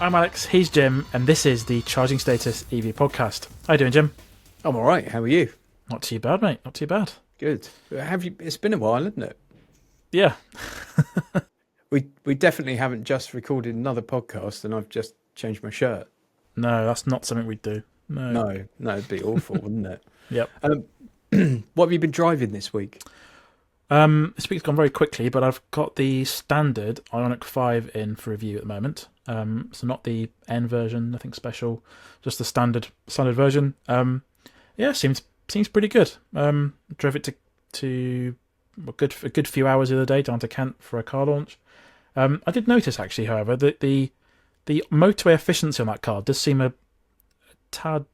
I'm Alex, he's Jim, and this is the Charging Status EV podcast. How you doing, Jim? I'm all right. How are you? Not too bad, mate. Not too bad. Good. Have you? It's been a while, hasn't it? Yeah. We definitely haven't just recorded another podcast, and I've just changed my shirt. No, that's not something we'd do. No. It'd be awful, wouldn't it? Yep. What have you been driving this week? This week's gone very quickly, but I've got the standard Ioniq 5 in for review at the moment. So not the N version, nothing special, just the standard version. Yeah, seems pretty good. Drove it to a good few hours the other day down to Kent for a car launch. I did notice actually, however, that the motorway efficiency on that car does seem a tad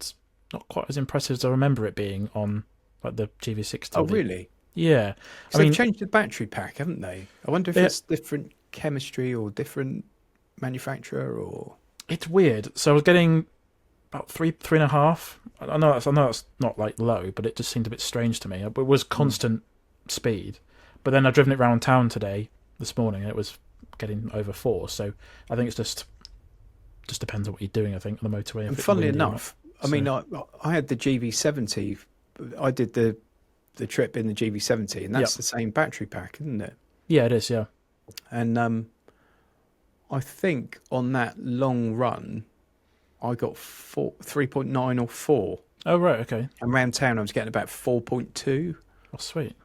not quite as impressive as I remember it being on like the GV60. Oh, really? Yeah. So they've changed the battery pack, haven't they? I wonder if it's different chemistry or different manufacturer or... It's weird. So I was getting about 3.5. I know that's not like low, but it just seemed a bit strange to me. It was constant speed. But then I've driven it around town this morning, and it was getting over 4. So I think it's just depends on what you're doing, I think, on the motorway. And funnily enough, I mean, I had the GV70. I did the trip in the GV70, and that's the same battery pack, isn't it? Yeah, it is, yeah. And I think on that long run, I got 3.9 or 4. Oh, right, okay. And around town, I was getting about 4.2. Oh, sweet.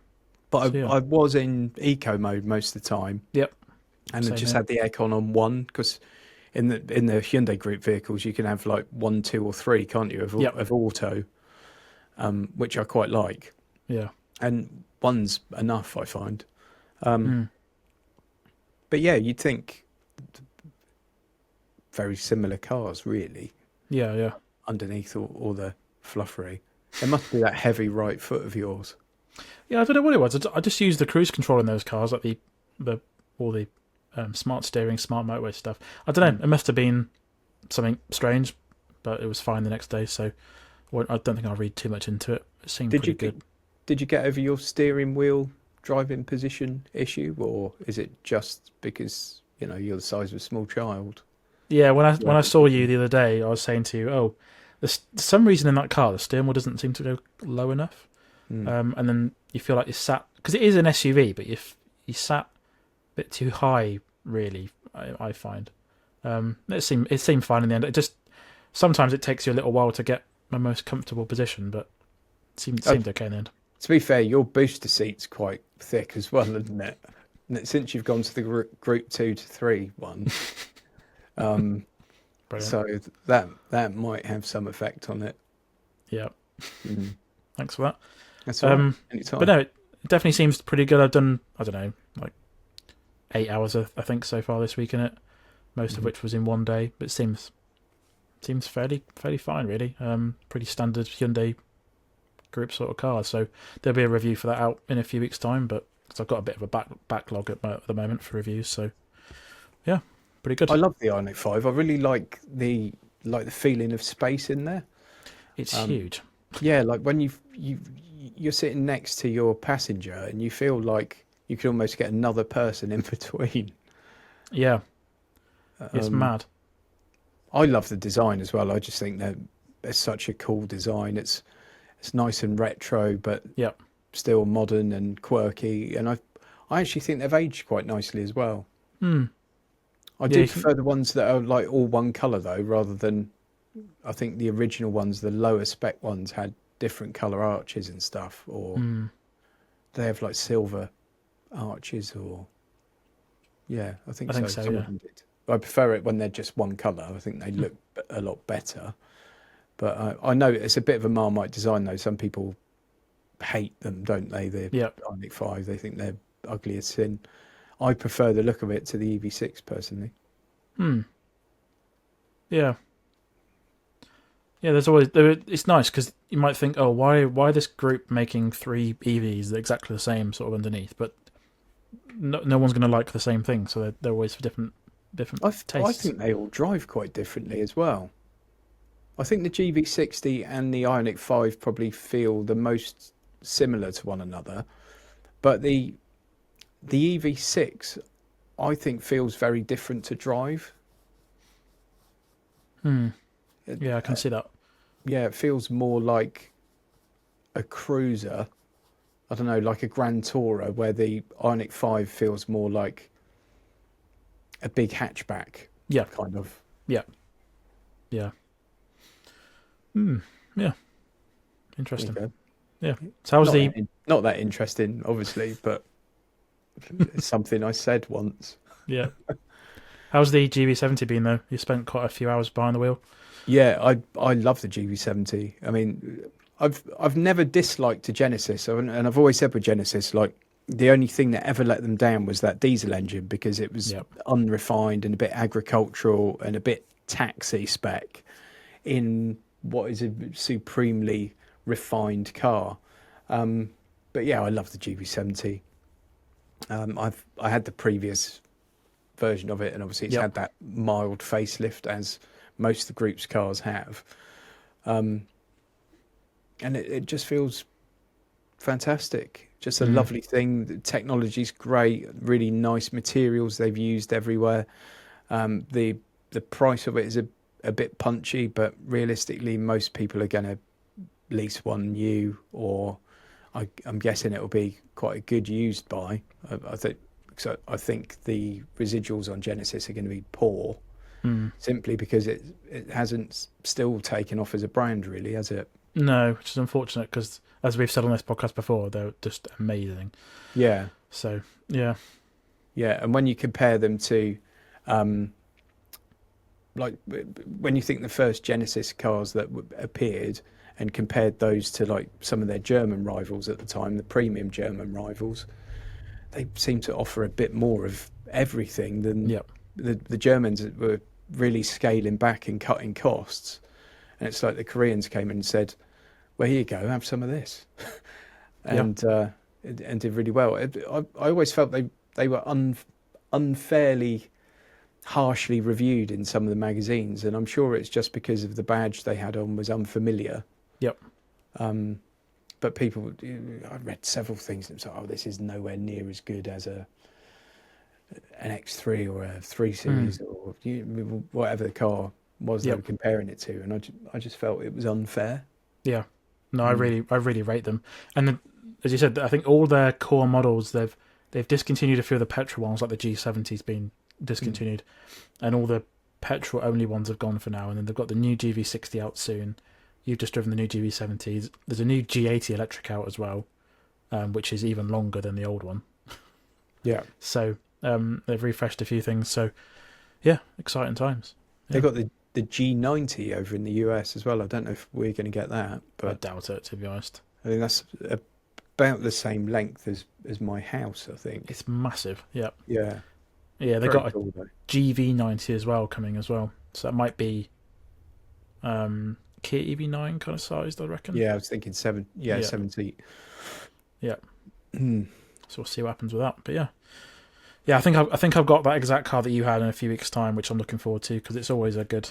But I was in eco mode most of the time. Yep. And I just had the aircon on 1, because in the Hyundai Group vehicles, you can have like 1, 2, or 3, can't you, of auto, which I quite like. Yeah. And 1's enough, I find. But yeah, you'd think very similar cars, really. Yeah. Underneath all the fluffery. It must be that heavy right foot of yours. Yeah, I don't know what it was. I just used the cruise control in those cars, like all the smart steering, smart motorway stuff. I don't know. It must have been something strange, but it was fine the next day. So I don't think I'll read too much into it. It seemed pretty good. Did you get over your steering wheel driving position issue, or is it just because you're the size of a small child? Yeah, when I saw you the other day, I was saying to you, there's some reason in that car the steering wheel doesn't seem to go low enough, and then you feel like you're sat, because it is an SUV, but you sat a bit too high, really. I find it seemed fine in the end. It just sometimes it takes you a little while to get my most comfortable position, but it seemed okay in the end. To be fair, your booster seat's quite thick as well, isn't it? And since you've gone to the group 2 to 3 one, so that might have some effect on it. Yeah. Thanks for that. That's all right. Anytime. But no, it definitely seems pretty good. I've done, I don't know, like 8 hours, I think, so far this week in it, most of which was in one day. But it seems fairly fine, really. Pretty standard Hyundai Group sort of car. So there'll be a review for that out in a few weeks' time. But cause I've got a bit of a backlog at the moment for reviews. So yeah, pretty good. I love the Ioniq 5. I really like the feeling of space in there. It's huge. Yeah, like when you're sitting next to your passenger and you feel like you could almost get another person in between. Yeah, it's mad. I love the design as well. I just think that it's such a cool design. It's nice and retro, but still modern and quirky. And I actually think they've aged quite nicely as well. I do prefer the ones that are like all one colour though, rather than, I think the original ones, the lower spec ones, had different colour arches and stuff, or they have like silver arches, or I think so. Some of them did. I prefer it when they're just one colour. I think they look a lot better. But I know it's a bit of a Marmite design though. Some people hate them, don't they? The Ioniq 5, they think they're ugly as sin. I prefer the look of it to the EV6 personally. Yeah, it's nice because you might think, oh, why this group making 3 EVs that are exactly the same sort of underneath, but no one's going to like the same thing, so they're always for different tastes. I think they all drive quite differently as well. I think the GV60 and the Ioniq 5 probably feel the most similar to one another, but the EV6 I think feels very different to drive. Yeah, I can see that. Yeah, it feels more like a cruiser. I don't know, like a Grand Tourer, where the Ioniq 5 feels more like a big hatchback. Yeah. Kind of. Yeah. Yeah. Yeah. Interesting. Yeah. So how's not that interesting, obviously, but it's something I said once. Yeah. How's the GV70 been though? You spent quite a few hours behind the wheel. Yeah, I love the GV70. I mean, I've never disliked a Genesis, and I've always said with Genesis, like the only thing that ever let them down was that diesel engine, because it was unrefined and a bit agricultural and a bit taxi spec in what is a supremely refined car. But yeah, I love the GV70. I had the previous version of it, and obviously it's had that mild facelift, as most of the group's cars have. And it just feels fantastic. Just a lovely thing. The technology's great, really nice materials they've used everywhere. The price of it is a bit punchy, but realistically most people are going to lease one new, or I'm guessing it'll be quite a good used buy. I think the residuals on Genesis are going to be poor, simply because it hasn't still taken off as a brand, really, has it? No, which is unfortunate, because as we've said on this podcast before, they're just amazing. Yeah. So yeah, and when you compare them to, like when you think the first Genesis cars that appeared, and compared those to like some of their German rivals at the time, the premium German rivals, they seem to offer a bit more of everything than the Germans were really scaling back and cutting costs. And it's like the Koreans came in and said, well, here you go, have some of this. and did really well. I always felt they were unfairly harshly reviewed in some of the magazines, and I'm sure it's just because of the badge they had on was unfamiliar. But people, I read several things and it's like, oh, this is nowhere near as good as an X3 or a 3 Series or whatever the car was they were comparing it to, and I just felt it was unfair. Yeah, no, I really rate them. And as you said, I think all their core models they've discontinued a few of the petrol ones, like the G70's been discontinued, and all the petrol only ones have gone for now. And then they've got the new GV60 out soon. You've just driven the new GV70. There's a new G80 electric out as well, which is even longer than the old one. Yeah. So they've refreshed a few things. So yeah, exciting times. They got the G90 over in the US as well. I don't know if we're going to get that, but I doubt it, to be honest. I think that's about the same length as my house, I think. It's massive. Yeah. Yeah. Yeah, they got a GV90 as well coming as well. So that might be Kia EV9 kind of sized, I reckon. Yeah, I was thinking 7 seat. Yeah. So we'll see what happens with that. But yeah, I think I've got that exact car that you had in a few weeks' time, which I'm looking forward to, because it's always a good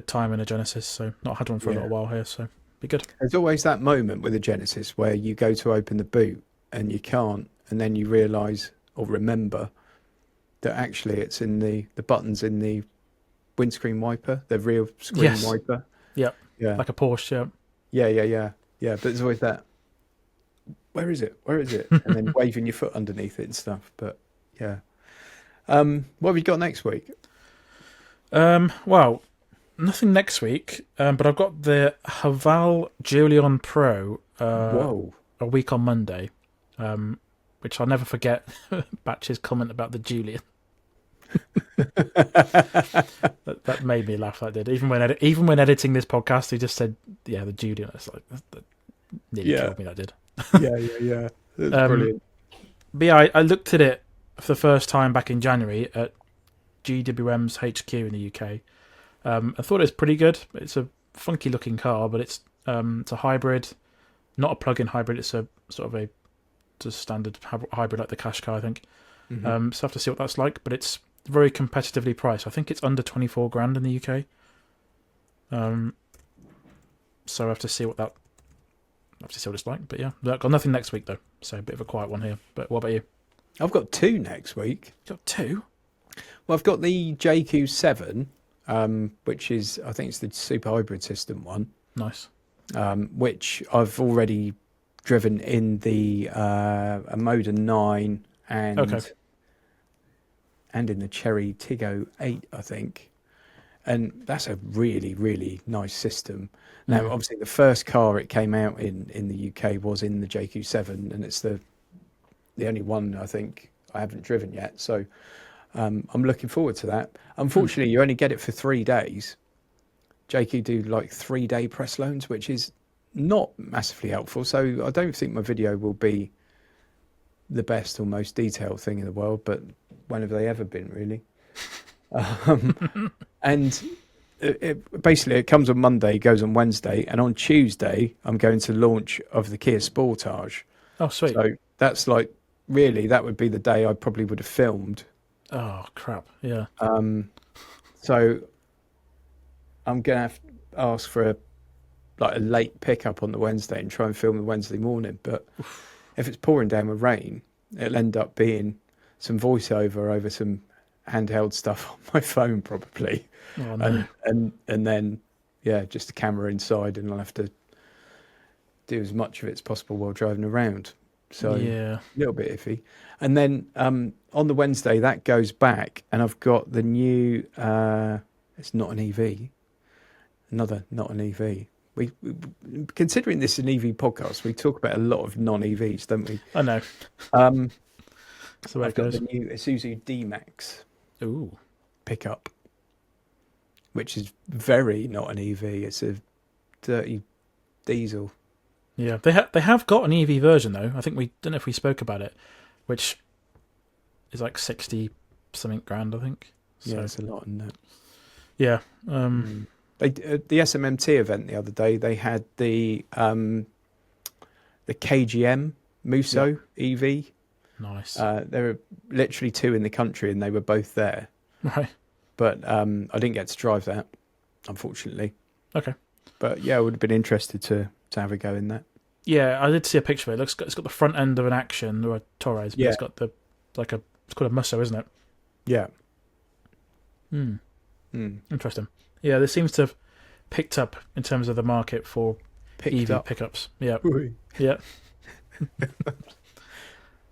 time in a Genesis. So not had one for a little while here, so be good. There's always that moment with a Genesis where you go to open the boot and you can't, and then you realise or remember that actually it's in the buttons in the windscreen wiper, the rear screen wiper. Yep. Yeah. Like a Porsche. Yeah. But there's always that, where is it? And then waving your foot underneath it and stuff. But yeah. What have you got next week? Well, nothing next week, but I've got the Haval Jolion Pro a week on Monday, which I'll never forget Batch's comment about the Julian. that made me laugh. That did. Even when editing this podcast, he just said, "Yeah, the Julian." It's like that nearly killed me. That did. Yeah. That's brilliant. But yeah, I looked at it for the first time back in January at GWM's HQ in the UK. I thought it was pretty good. It's a funky looking car, but it's a hybrid, not a plug-in hybrid. It's a sort of a just standard hybrid like the Qashqai, I think. So I have to see what that's like, but it's very competitively priced. I think it's under 24 grand in the UK. So I have to see what it's like. But yeah, I've got nothing next week though, so a bit of a quiet one here. But what about you? I've got 2 next week. You got 2? Well, I've got the Jaecoo 7, which is, I think it's the super hybrid system one. Nice. Which I've already driven in the a Moda 9 and in the Cherry Tiggo 8, I think. And that's a really, really nice system. Now, obviously, the first car it came out in the UK was in the Jaecoo 7, and it's the only one I think I haven't driven yet. So I'm looking forward to that. Unfortunately, you only get it for 3 days. Jaecoo do like 3-day press loans, which is not massively helpful. So I don't think my video will be the best or most detailed thing in the world, but when have they ever been, really? And basically it comes on Monday, goes on Wednesday, and on Tuesday I'm going to launch of the Kia Sportage. Oh, sweet. So that's like, really, that would be the day I probably would have filmed. Oh, crap. Yeah. So I'm going to have to ask for a late pickup on the Wednesday and try and film the Wednesday morning. But if it's pouring down with rain, it'll end up being some voiceover over some handheld stuff on my phone, probably. Oh, no. And then, yeah, just a camera inside, and I'll have to do as much of it as possible while driving around. So yeah, a little bit iffy. And then on the Wednesday, that goes back, and I've got the new, it's not an EV, another not an EV. We considering this an EV podcast, we talk about a lot of non-EVs, don't we? I know. So I've got the new Isuzu D-Max pickup, which is very not an EV. It's a dirty diesel. Yeah, they have got an EV version though. I think we don't know if we spoke about it, which is like 60 something grand, I think. So, yeah, it's a lot, isn't it? Yeah. They the SMMT event the other day. They had the KGM Musso EV. Nice. There were literally 2 in the country, and they were both there. Right. But I didn't get to drive that, unfortunately. Okay. But yeah, I would have been interested to have a go in that. Yeah, I did see a picture of it. It's got the front end of an Action or a Torres, but it's got it's called a Musso, isn't it? Yeah. Interesting. Yeah, this seems to have picked up in terms of the market for EV pickups. Yeah. Yeah.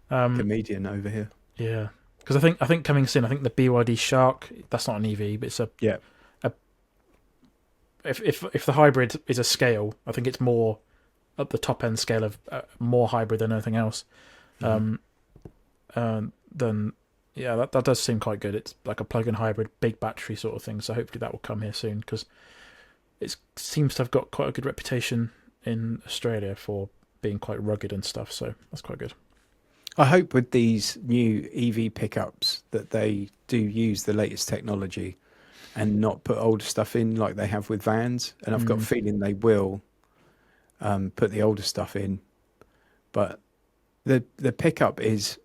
Comedian over here. Yeah, because I think coming soon, I think the BYD Shark, that's not an EV, but it's a if the hybrid is a scale, I think it's more at the top end scale of more hybrid than anything else. Then yeah, that does seem quite good. It's like a plug-in hybrid, big battery sort of thing. So hopefully that will come here soon, because it seems to have got quite a good reputation in Australia for being quite rugged and stuff. So that's quite good. I hope with these new EV pickups that they do use the latest technology and not put older stuff in like they have with vans. And I've got a feeling they will put the older stuff in. But the pickup is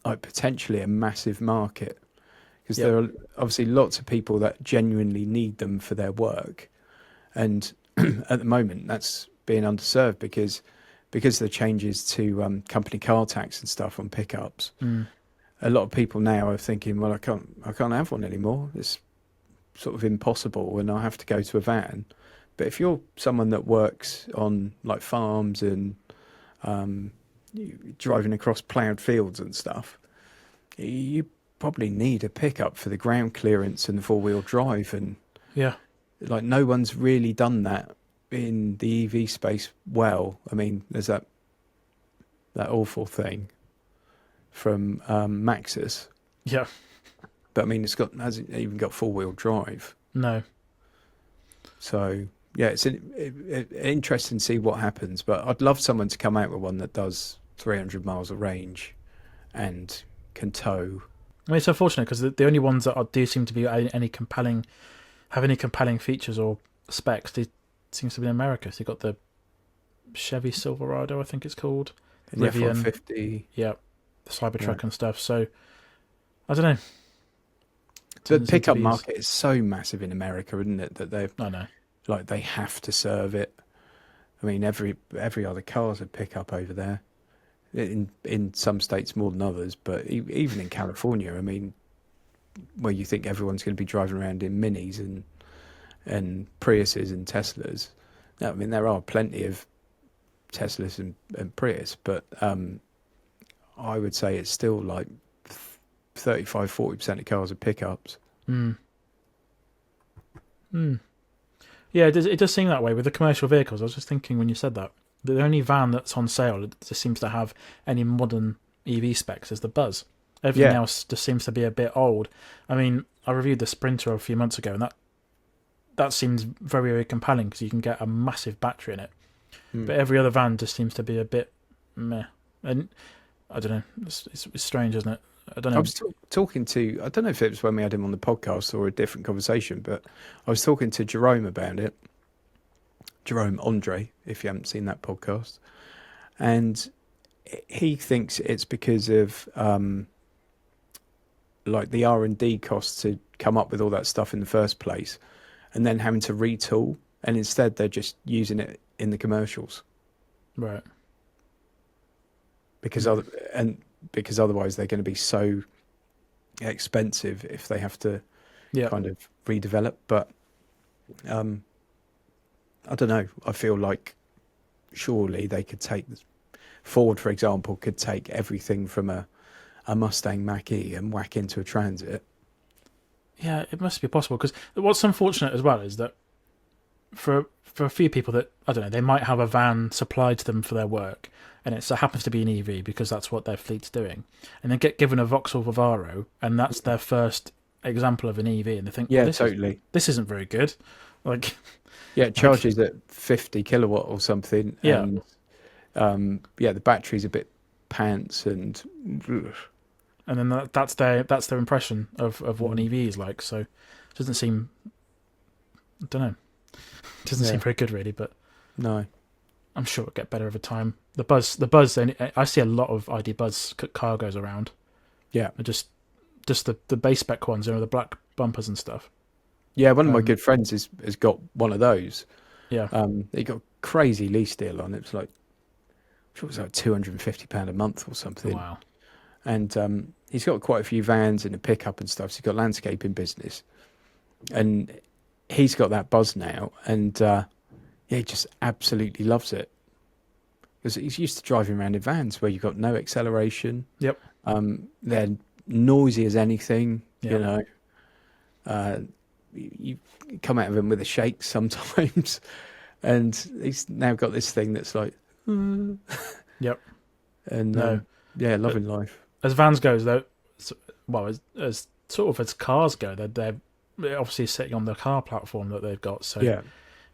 like potentially a massive market, because there are obviously lots of people that genuinely need them for their work. And at the moment, that's being underserved because of the changes to company car tax and stuff on pickups. A lot of people now are thinking, well, I can't have one anymore. It's sort of impossible, and I have to go to a van. But if you're someone that works on like farms and driving across ploughed fields and stuff, you probably need a pickup for the ground clearance and the 4-wheel drive. And like no one's really done that in the EV space well. I mean, there's that awful thing from Maxus. Yeah. But I mean, hasn't even got 4-wheel drive. No. So yeah, it's interesting to see what happens. But I'd love someone to come out with one that does 300 miles of range and can tow. I mean, it's unfortunate because the only ones that do seem to be have any compelling features or specs, it seems to be in America. So you've got the Chevy Silverado, I think it's called. The F-150. Yeah, the Cybertruck and stuff. So I don't know. The pickup market is so massive in America, isn't it? That I know. Like they have to serve it. I mean, every other car's a pickup over there. In some states more than others, but even in California, I mean, where you think everyone's going to be driving around in minis and and Priuses and Teslas. No, I mean, there are plenty of Teslas and Prius, but I would say it's still like 35-40% of cars are pickups. Mm. Yeah, it does seem that way with the commercial vehicles. I was just thinking when you said that, the only van that's on sale that just seems to have any modern EV specs is the Buzz. Everything else just seems to be a bit old. I mean, I reviewed the Sprinter a few months ago, and that seems very, very compelling because you can get a massive battery in it. But every other van just seems to be a bit meh. And I don't know. It's strange, isn't it? I don't know. I was talking to, I don't know if it was when we had him on the podcast or a different conversation, but I was talking to Jerome about it. Jerome Andre, if you haven't seen that podcast. And he thinks it's because of like the R&D costs to come up with all that stuff in the first place, and then having to retool, and instead they're just using it in the commercials. Right. Because otherwise they're going to be so expensive if they have to kind of redevelop. But I don't know. I feel like surely they could take Ford, for example, could take everything from a Mustang Mach-E and whack into a Transit. Yeah, it must be possible, because what's unfortunate as well is that for a few people that, I don't know, they might have a van supplied to them for their work, and it happens to be an EV because that's what their fleet's doing, and they get given a Vauxhall Vivaro, and that's their first example of an EV, and they think, this isn't very good. Like, yeah, it charges at 50 kilowatt or something. Yeah. And the battery's a bit pants, and then that's their impression of what an EV is like. So it doesn't seem, I don't know, it doesn't seem very good really. But no, I'm sure it'll get better over time. The Buzz. I see a lot of ID Buzz cargos around. Yeah, just the base spec ones, the black bumpers and stuff. Yeah, one of my good friends has got one of those. Yeah. He got a crazy lease deal on it. It was like, I'm sure it was like £250 a month or something. Wow. And he's got quite a few vans and a pickup and stuff. So he's got landscaping business. And he's got that Buzz now. And he just absolutely loves it. Because he's used to driving around in vans where you've got no acceleration. Yep. They're noisy as anything, yep. You come out of him with a shake sometimes, and he's now got this thing that's like, yep. And loving life. As vans goes, though, well, as sort of as cars go, they're obviously sitting on the car platform that they've got, so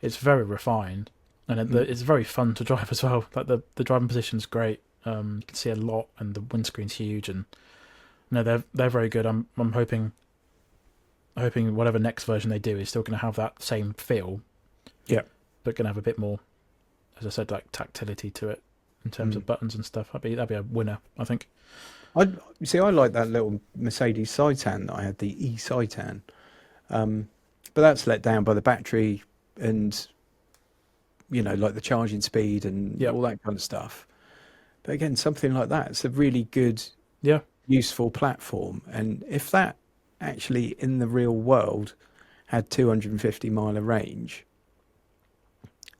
it's very refined, and it's very fun to drive as well. Like the driving position's great. You can see a lot, and the windscreen's huge, and they're very good. I'm hoping whatever next version they do is still going to have that same feel. Yeah. But going to have a bit more, as I said, like tactility to it in terms of buttons and stuff. That'd be a winner, I think. I like that little Mercedes Citan that I had, the e-Citan. But that's let down by the battery and, like the charging speed and all that kind of stuff. But again, something like that, it's a really good, useful platform. And if that actually in the real world had 250 mile of range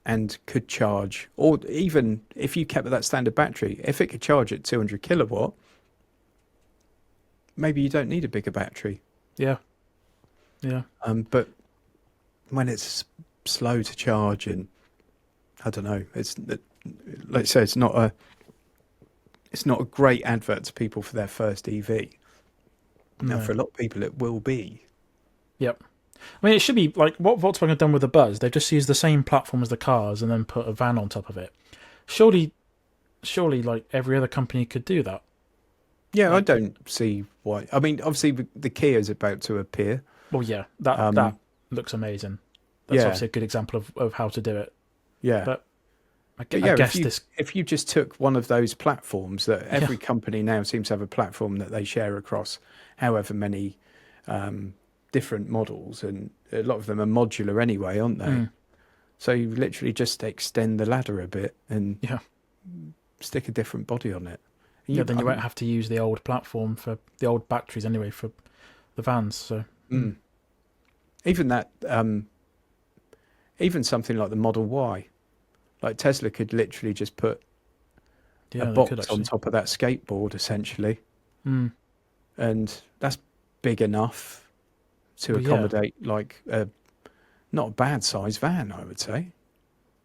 and could charge, or even if you kept that standard battery, if it could charge at 200 kilowatt, maybe you don't need a bigger battery. Yeah. But when it's slow to charge, and I don't know, let's say it's not a great advert to people for their first EV. Now, for a lot of people, it will be. Yep. I mean, it should be like what Volkswagen have done with the Buzz. They've just used the same platform as the cars and then put a van on top of it. Surely, like every other company could do that. Yeah, I don't see why. I mean, obviously, the Kia is about to appear. Well, yeah, that looks amazing. That's obviously a good example of how to do it. Yeah. But I guess if you just took one of those platforms that every company now seems to have a platform that they share across however many different models, and a lot of them are modular anyway, aren't they? So you literally just extend the ladder a bit and stick a different body on it. Then you won't have to use the old platform for the old batteries anyway for the vans. So even that even something like the Model Y, like Tesla could literally just put a they could box on top of that skateboard essentially, Mm. and that's big enough to Well, yeah. accommodate like a not a bad size van, I would say.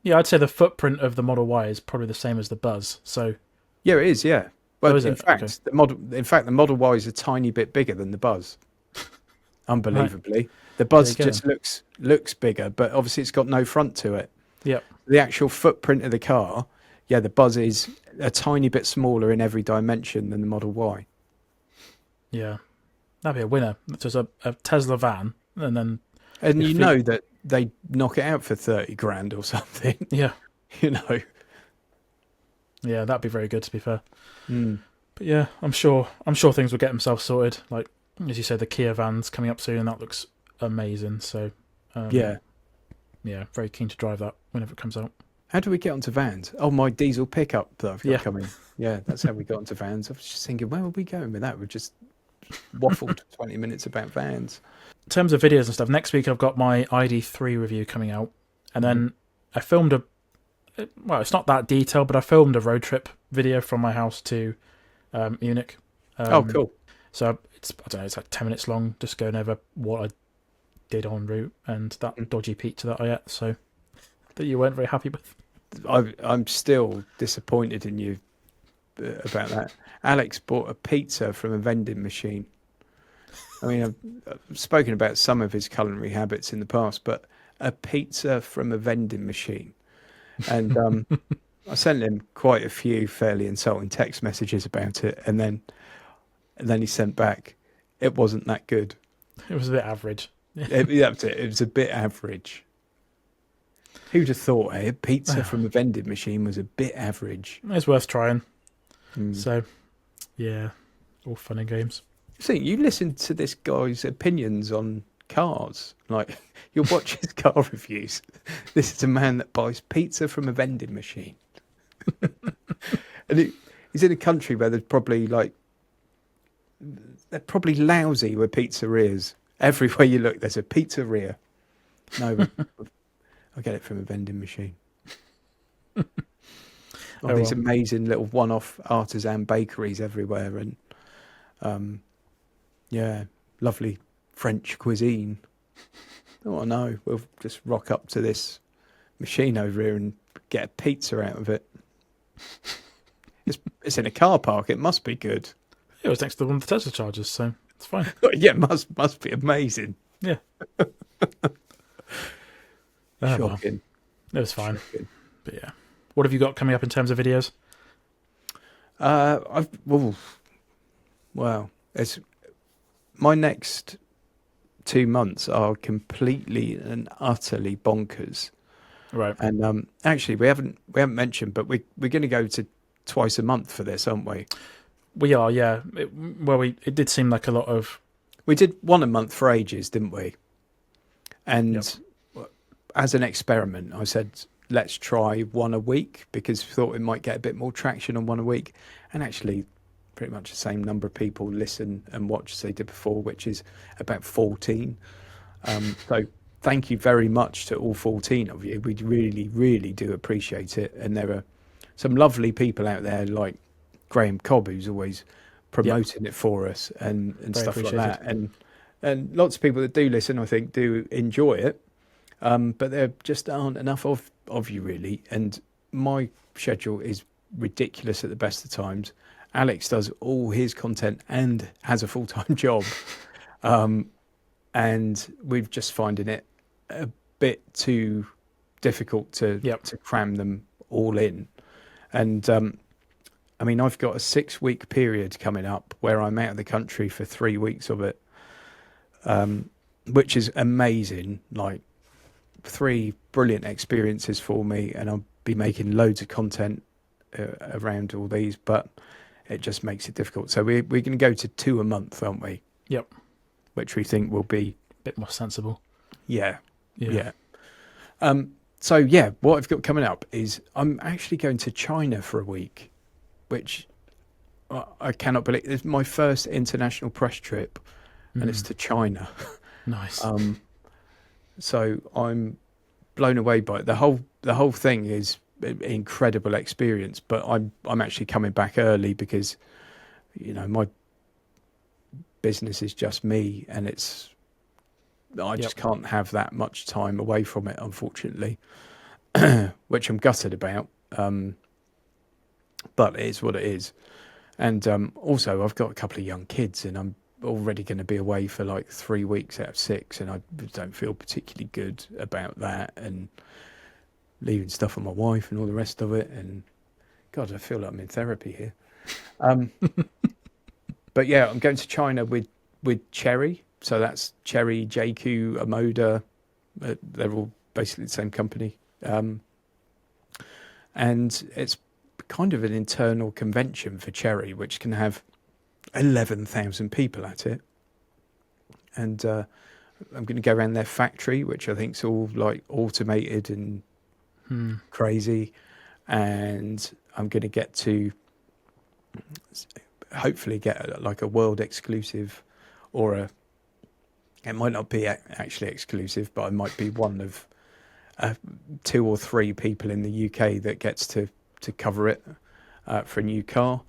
Yeah, I'd say the footprint of the Model Y is probably the same as the Buzz. So Yeah, it is. Yeah. Well, is in it? fact, Okay. the Model Y is a tiny bit bigger than the Buzz. Right. Unbelievably, the There Buzz you go. just looks bigger, but obviously it's got no front to it. Yep. The actual footprint of the car, yeah, the Buzz is a tiny bit smaller in every dimension than the Model Y. Yeah. That'd be a winner. Just a Tesla van, and then And your you feet. know that they knock it out for 30 grand or something. Yeah. You know. Yeah, that'd be very good, to be fair. Mm. But yeah, I'm sure things will get themselves sorted. Like as you said, the Kia van's coming up soon, and that looks amazing. So Yeah. yeah, very keen to drive that whenever it comes out. How do we get onto vans? Oh, my diesel pickup that I've got Yeah. coming. Yeah, that's how we got onto vans. I was just thinking, where were we going with that? We just waffled 20 minutes about vans. In terms of videos and stuff, next week I've got my ID3 review coming out, and then I filmed well, it's not that detailed, but I filmed a road trip video from my house to Munich. Oh, cool. So I don't know, it's like 10 minutes long, just going over what I did en route and that dodgy pizza that I ate, so that you weren't very happy with. I'm still disappointed in you about that. Alex bought a pizza from a vending machine. I mean, I've spoken about some of his culinary habits in the past, but a pizza from a vending machine. And I sent him quite a few fairly insulting text messages about it, and then he sent back, it wasn't that good. It was a bit average. That's it. It was a bit average. Who'd have thought, a pizza from a vending machine was a bit average? It's worth trying. So, yeah, all fun and games. See, you listen to this guy's opinions on cars. Like, you'll watch his car reviews. This is a man that buys pizza from a vending machine. And he's in a country where they're probably lousy with pizzerias. Everywhere you look, there's a pizzeria. No, I get it from a vending machine. These amazing little one-off artisan bakeries everywhere, and yeah, lovely French cuisine. Oh, I know. We'll just rock up to this machine over here and get a pizza out of it. It's in a car park. It must be good. It was next to one of the Tesla chargers, so it's fine. Yeah, must be amazing. Yeah. Shocking. Well, it was fine. Shocking. But yeah. What have you got coming up in terms of videos? It's my next 2 months are completely and utterly bonkers. Right. And actually, we haven't mentioned, but we're going to go to twice a month for this, aren't we? We are, yeah. It did seem like a lot of. We did one a month for ages, didn't we? And as an experiment, I said, let's try one a week, because we thought we might get a bit more traction on one a week. And actually, pretty much the same number of people listen and watch as they did before, which is about 14. So thank you very much to all 14 of you. We really, really do appreciate it. And there are some lovely people out there like Graham Cobb, who's always promoting it for us and stuff like that. And lots of people that do listen, I think, do enjoy it. But there just aren't enough of you, really. And my schedule is ridiculous at the best of times. Alex does all his content and has a full-time job. And we've just finding it a bit too difficult to cram them all in. And I mean, I've got a 6-week period coming up where I'm out of the country for 3 weeks of it, which is amazing. Like 3 brilliant experiences for me, and I'll be making loads of content around all these, but it just makes it difficult. So we're going to go to 2 a month, aren't we? Yep. Which we think will be a bit more sensible. Yeah. So yeah, what I've got coming up is I'm actually going to China for a week, which I cannot believe. It's my first international press trip, and it's to China. Nice. So I'm blown away by it. The whole thing is an incredible experience. But I'm actually coming back early because, my business is just me, and I just can't have that much time away from it, unfortunately, which I'm gutted about. But it is what it is. And also, I've got a couple of young kids, and I'm already going to be away for like 3 weeks out of 6, and I don't feel particularly good about that, and leaving stuff on my wife and all the rest of it. And God, I feel like I'm in therapy here. But yeah, I'm going to China with Chery. So that's Chery, Jaecoo, Omoda. They're all basically the same company. And it's kind of an internal convention for Chery, which can have 11,000 people at it. And I'm going to go around their factory, which I think is all like automated and crazy. And I'm going to get to hopefully get like a world exclusive, or it might not be actually exclusive, but I might be one of 2 or 3 people in the UK that gets to cover it for a new car.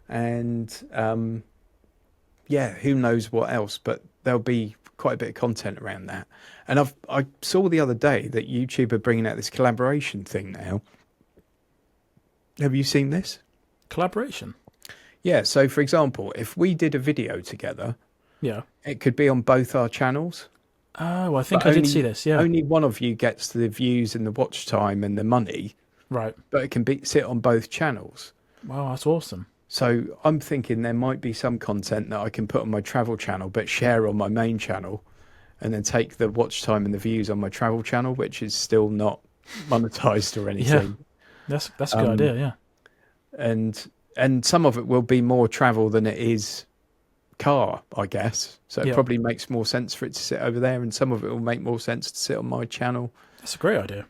And who knows what else, but there'll be quite a bit of content around that. And I saw the other day that YouTube are bringing out this collaboration thing now. Have you seen this? Collaboration? Yeah, so for example, if we did a video together, it could be on both our channels. Oh, I think I did see this, yeah. Only one of you gets the views and the watch time and the money. Right. But it can sit on both channels. Wow, that's awesome. So I'm thinking there might be some content that I can put on my travel channel, but share on my main channel, and then take the watch time and the views on my travel channel, which is still not monetized or anything. Yeah, that's a good idea, yeah. And some of it will be more travel than it is car, I guess. So it probably makes more sense for it to sit over there, and some of it will make more sense to sit on my channel. That's a great idea.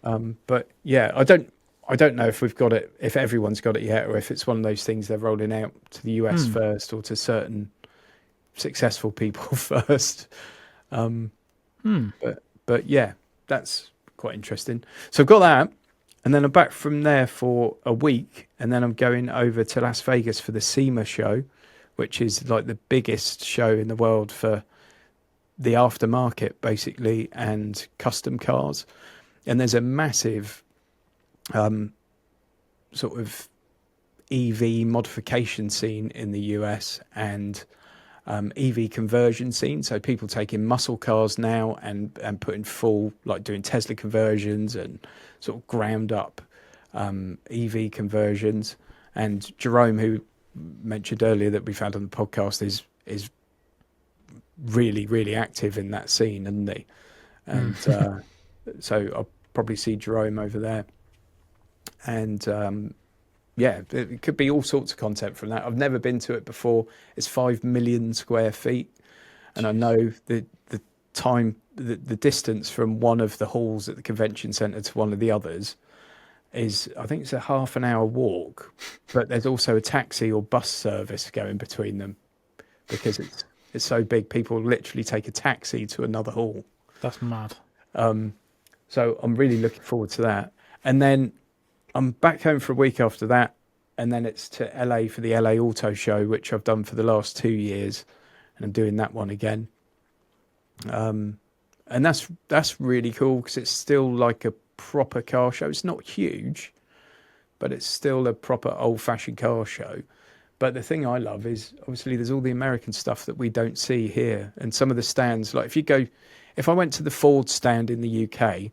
But yeah, I don't know if we've got it, if everyone's got it yet, or if it's one of those things they're rolling out to the US first, or to certain successful people first. But yeah, that's quite interesting. So I've got that, and then I'm back from there for a week, and then I'm going over to Las Vegas for the SEMA show, which is like the biggest show in the world for the aftermarket, basically, and custom cars. And there's a massive sort of EV modification scene in the US, and EV conversion scene. So people taking muscle cars now and putting full, like doing Tesla conversions and sort of ground up EV conversions. And Jerome, who mentioned earlier that we've had on the podcast, is really, really active in that scene, isn't he? And so I'll probably see Jerome over there. And it could be all sorts of content from that. I've never been to it before. It's 5 million square feet, and I know the distance from one of the halls at the convention centre to one of the others is, I think it's a half an hour walk, but there's also a taxi or bus service going between them, because it's so big. People literally take a taxi to another hall. That's mad. So I'm really looking forward to that. And then I'm back home for a week after that, and then it's to LA for the LA Auto Show, which I've done for the last 2 years, and I'm doing that one again. And that's really cool, because it's still like a proper car show. It's not huge, but it's still a proper old-fashioned car show. But the thing I love is, obviously, there's all the American stuff that we don't see here, and some of the stands, like if I went to the Ford stand in the UK,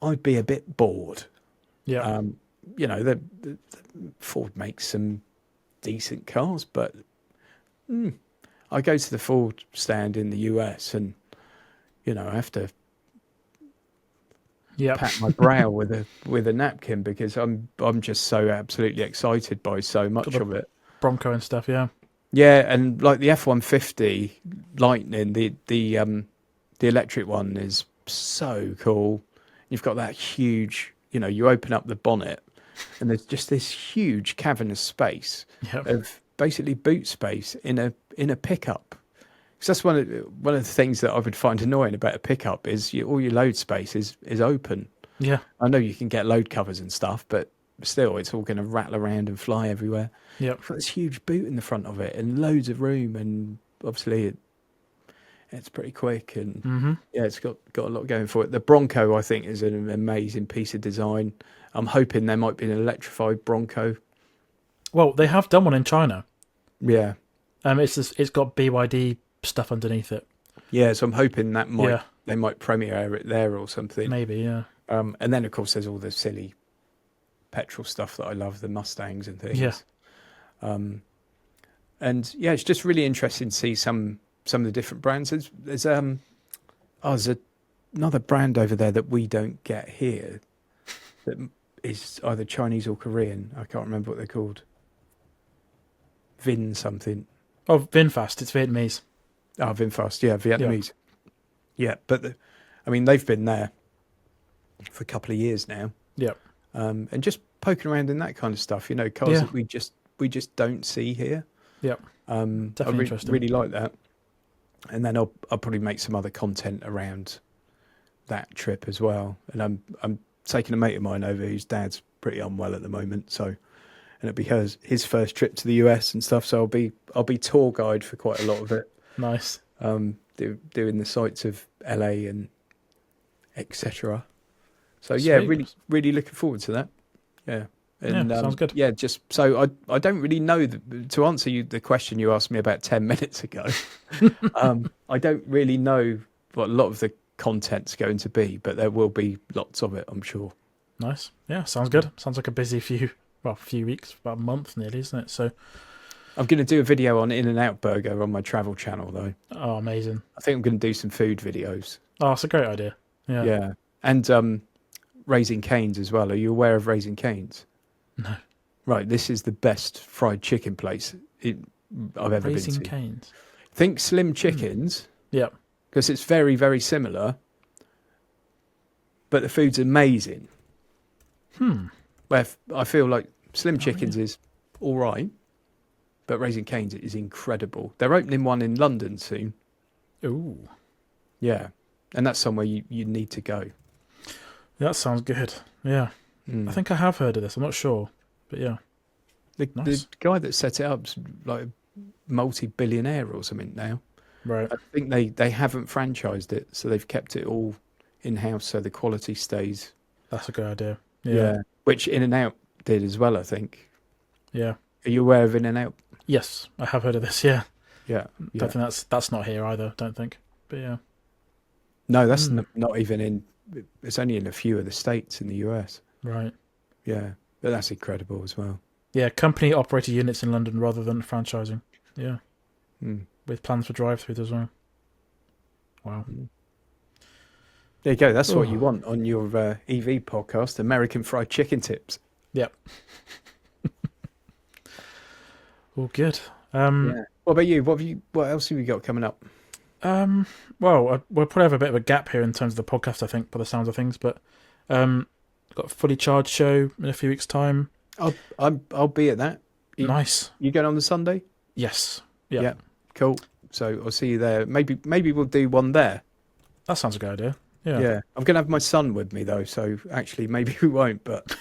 I'd be a bit bored. Yeah. The Ford makes some decent cars, but I go to the Ford stand in the US, and I have to pat my brow with a napkin, because I'm just so absolutely excited by so much of it. Bronco and stuff, yeah. Yeah, and like the F-150 Lightning, the electric one is so cool. You've got that huge, you open up the bonnet, and there's just this huge cavernous space of basically boot space in a pickup. that's one of the things that I would find annoying about a pickup is all your load space is open. Yeah. I know you can get load covers and stuff, but still, it's all going to rattle around and fly everywhere. Yep. You've got this huge boot in the front of it and loads of room, and obviously it's pretty quick, and yeah, it's got a lot going for it. The Bronco, I think, is an amazing piece of design. I'm hoping there might be an electrified Bronco. Well, they have done one in China. Yeah. It's got BYD stuff underneath it. Yeah, so I'm hoping that they might premiere it there or something. Maybe, yeah. And then of course there's all the silly petrol stuff that I love, the Mustangs and things. Yeah. And yeah, it's just really interesting to see some of the different brands. There's another brand over there that we don't get here that is either Chinese or Korean. I can't remember what they're called. Vin something. Oh, VinFast. It's Vietnamese. Oh, VinFast. Yeah, Vietnamese. Yeah, but I mean, they've been there for a couple of years now. Yeah. And just poking around in that kind of stuff, cars that we just don't see here. Yeah. Definitely interesting. Really like that. And then I'll probably make some other content around that trip as well. And I'm taking a mate of mine over whose dad's pretty unwell at the moment, so and it'll be his first trip to the US and stuff. So I'll be tour guide for quite a lot of it. Nice. Doing the sights of LA and etc. So Sweet. yeah, really looking forward to that. Yeah. And, sounds good. Yeah, just so I don't really know to answer the question you asked me about 10 minutes ago. I don't really know what a lot of the content's going to be, but there will be lots of it, I'm sure. Nice. Yeah, sounds good. Sounds like a busy few weeks, about a month nearly, isn't it? So I'm going to do a video on In-N-Out Burger on my travel channel, though. Oh, amazing. I think I'm going to do some food videos. Oh, it's a great idea. Yeah. Yeah. And Raising Cane's as well. Are you aware of Raising Cane's? No. Right, this is the best fried chicken place I've ever been to. Raising Cane's. Think Slim Chickens. Yeah. Because it's very, very similar. But the food's amazing. Where I feel like Slim Chickens is all right, but Raising Cane's is incredible. They're opening one in London soon. Ooh. Yeah. And that's somewhere you need to go. That sounds good. Yeah. I think I have heard of this. I'm not sure, but yeah. The guy that set it up's like a multi-billionaire or something now. Right. I think they haven't franchised it, so they've kept it all in-house so the quality stays. That's a good idea. Yeah. Which In-N-Out did as well, I think. Yeah. Are you aware of In-N-Out? Yes, I have heard of this, yeah. Yeah. Don't think that's not here either, don't think. But yeah. No, that's not even in... It's only in a few of the states in the US. Right. Yeah. But that's incredible as well. Yeah, company-operated units in London rather than franchising. Yeah. With plans for drive-throughs as well. Wow. There you go. That's what you want on your EV podcast, American Fried Chicken Tips. Yep. All good. Yeah. What about you? What else have you got coming up? Well, we'll probably have a bit of a gap here in terms of the podcast, I think, by the sounds of things. But got a Fully Charged show in a few weeks' time. I'll be at that. Nice. You going on the Sunday? Yes. Yeah. Yeah. Cool. So I'll see you there. Maybe we'll do one there. That sounds a good idea. Yeah. Yeah. I'm going to have my son with me though, so actually maybe we won't. But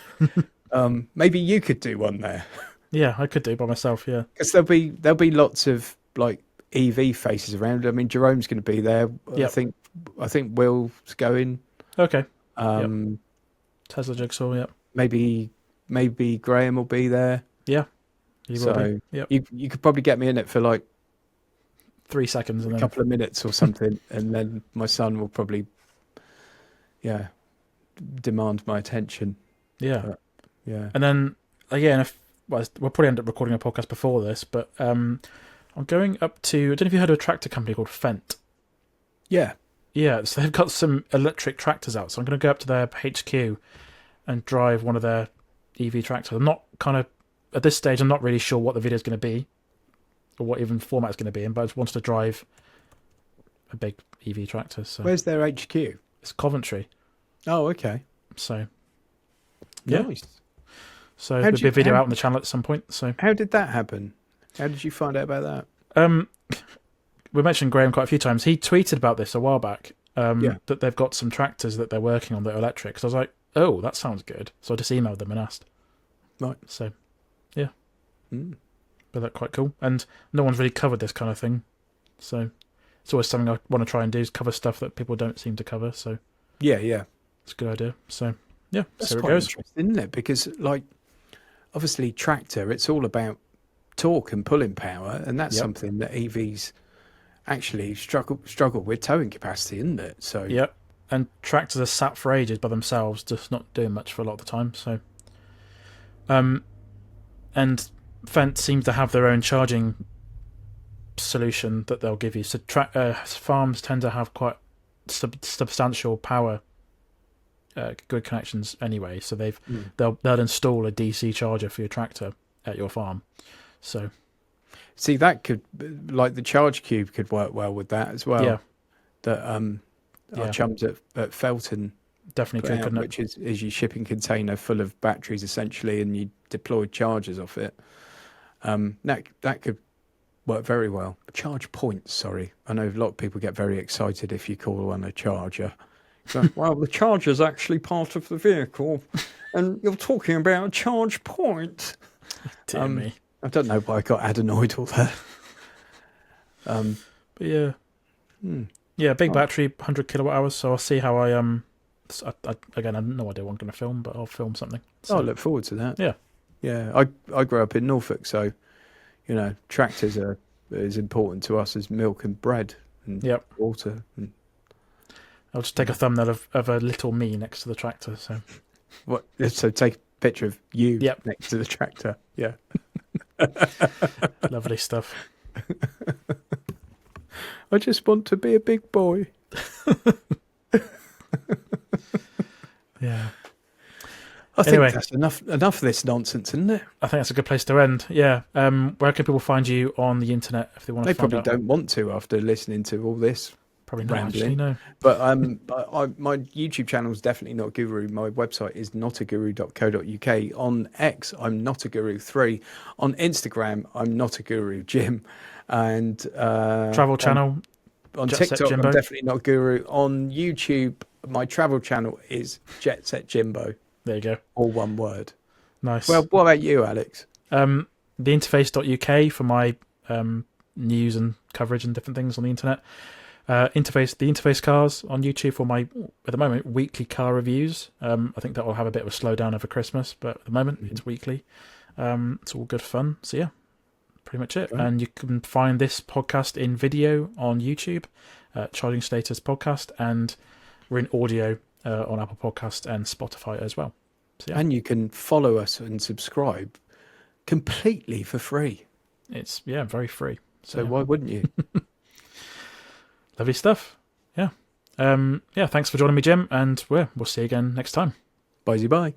maybe you could do one there. Yeah, I could do by myself. Yeah. Because there'll be lots of like EV faces around. I mean, Jerome's going to be there. Yep. I think Will's going. Okay. Yep. Tesla Jigsaw. Yeah. Maybe Graham will be there. Yeah. He will be. Yep. You could probably get me in it for like 3 seconds and a couple of minutes or something, and then my son will probably, demand my attention. Yeah. But, yeah. And then again, we'll probably end up recording a podcast before this, but I'm going up to. I don't know if you heard of a tractor company called Fendt. Yeah. Yeah. So they've got some electric tractors out. So I'm going to go up to their HQ and drive one of their EV tractors. I'm not at this stage. I'm not really sure what the video is going to be, or what even format it's going to be in. But I just wanted to drive a big EV tractor. So where's their HQ? It's Coventry. Oh, okay. So yeah. Nice. So there'll be a video out on the channel at some point. So how did that happen? How did you find out about that? we mentioned Graham quite a few times. He tweeted about this a while back. Yeah. That they've got some tractors that they're working on that are electric. So I was like, oh, that sounds good. So I just emailed them and asked. Right. So, yeah. But that's quite cool. And no one's really covered this kind of thing. So it's always something I want to try and do, is cover stuff that people don't seem to cover. So yeah, it's a good idea. So yeah, that's so it quite goes. interesting, isn't it? Because like, obviously tractor, it's all about torque and pulling power, and that's something that EVs actually struggle with, towing capacity, isn't it? So yep. And tractors are sat for ages by themselves, just not doing much for a lot of the time. So and Fendt seems to have their own charging solution that they'll give you. So farms tend to have quite substantial power grid connections anyway. So they'll install a DC charger for your tractor at your farm. So see, that could, like the Charge Cube could work well with that as well. Yeah. That our chums at Felton definitely could, couldn't it? Which is your shipping container full of batteries essentially, and you deploy chargers off it. That could work very well. Charge points, sorry. I know a lot of people get very excited if you call one a charger. So, well, the charger's actually part of the vehicle, and you're talking about a charge point. Dear me. I don't know why I got adenoid all that. But yeah. Yeah, big battery, 100 kilowatt hours. So I'll see how I again, I have no idea what I'm going to film, but I'll film something. So, I look forward to that. Yeah. Yeah, I grew up in Norfolk, so tractors are as important to us as milk and bread and water. And, I'll just take a thumbnail of a little me next to the tractor. So what? So take a picture of you next to the tractor. Yeah. Lovely stuff. I just want to be a big boy. Yeah. I think that's enough of this nonsense, isn't it? I think that's a good place to end. Yeah. Where can people find you on the internet if they want to find out? They probably don't want to after listening to all this. Probably not rambling. actually, no. But my YouTube channel is definitely Not a Guru. My website is notaguru.co.uk. On X, I'm Not a Guru 3. On Instagram, I'm Not a Guru Jim. And travel channel. On TikTok, I'm definitely Not a Guru. On YouTube, my travel channel is Jet Set Jimbo. There you go. All one word. Nice. Well, what about you, Alex? Theinterface.uk for my news and coverage and different things on the internet. The Interface Cars on YouTube for my, at the moment, weekly car reviews. I think that will have a bit of a slowdown over Christmas, but at the moment it's weekly. It's all good fun. So yeah, pretty much it. Right. And you can find this podcast in video on YouTube, Charging Status Podcast, and we're in audio on Apple Podcast and Spotify as well. So, yeah. And you can follow us and subscribe completely for free. It's very free. So why wouldn't you? Lovely stuff. Yeah. Thanks for joining me, Jim, and we'll see you again next time. Bye.